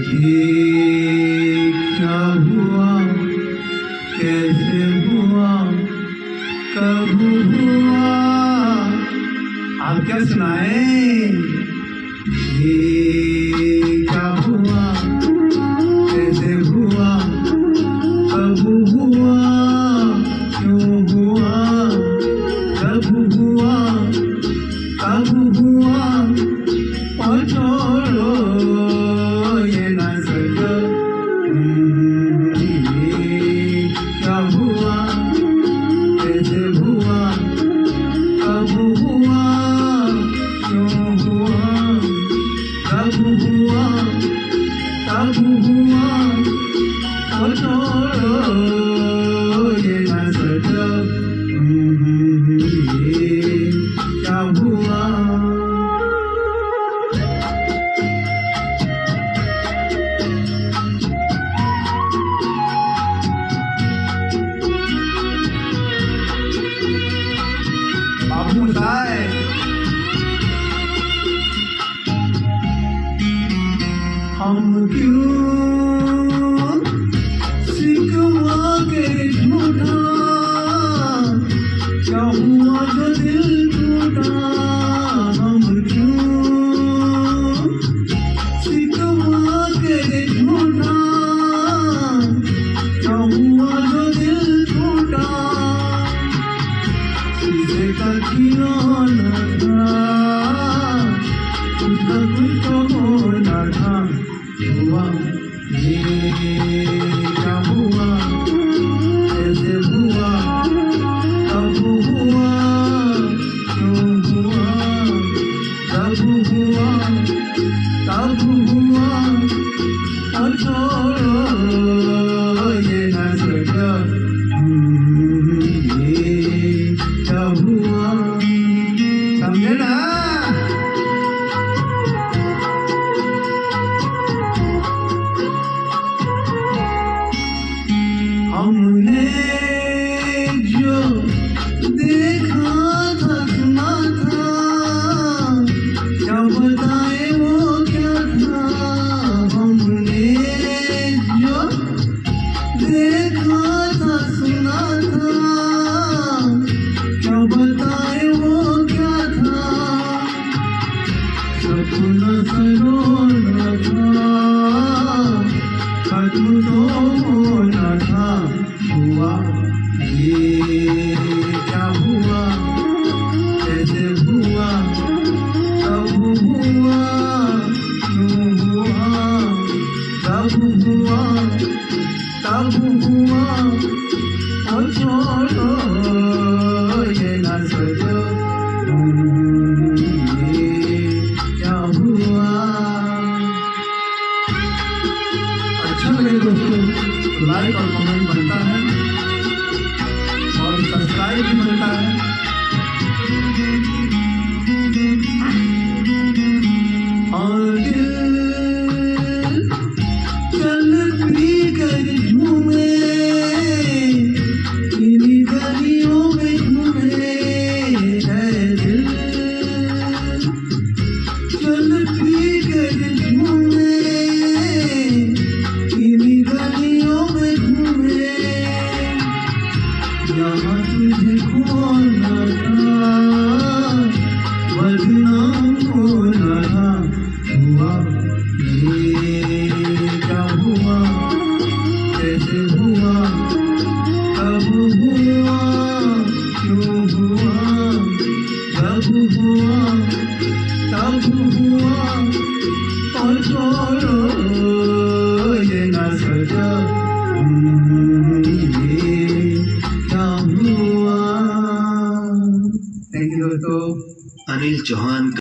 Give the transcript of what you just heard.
ये क्या हुआ, कैसे हुआ, कब हुआ, आप क्या सुनाए। ये क्या हुआ, कैसे हुआ, कब हुआ, क्यों हुआ, कब हुआ, कब हुआ, और छोड़ो ये ना सको। ये क्या हुआ, कैसे हुआ, कब हुआ, क्यों हुआ, कब हुआ, कब हुआ, और छोड़ो ये ना सको। ये क्या हुआ। बाबू बताए हम क्यों सिकवा के झूठा, क्या हुआ जो दिल टूटा। हम क्यों सिकवा के झूठा, क्या हुआ जो दिल टूटा। तुझे का खिलौना था, उसका कुछ तो होना था। हुआ ये क्या हुआ, कैसे हुआ, कब हुआ, क्यों हुआ, कब हुआ, कब हुआ, और छोड़ो ये ना सको। ये क्या हुआ, समझे ना। हमने जो देखा था, सुना था, क्या बताए वो क्या था। हमने जो देखा था, सुना था, क्या बताए वो क्या था। सपना सरोना था, खत्म तो होना था। हुआ ये क्या हुआ, कैसे हुआ, कब हुआ, क्यों हुआ, कब हुआ, कब हुआ, और छोड़ो ये ना सको। ये क्या हुआ। अच्छा लगे दोस्तों तो लाइक और कमेंट बनता है और सब्सक्राइब भी बनता है। और दिल चल पी कर झूमे, इन्हीं गलियों में घूमे है दिल। चल पी कर झूमे, इन्हीं गलियों में घूमे। यहाँ तुझे खोना था, बदनाम होना था। हुआ ये क्या हुआ, कैसे हुआ, कब हुआ, क्यों हुआ, कब हुआ, कब हुआ, और छोड़ो ये ना सको। ये क्या हुआ। थैंक यू दोस्तों। अनिल चौहान।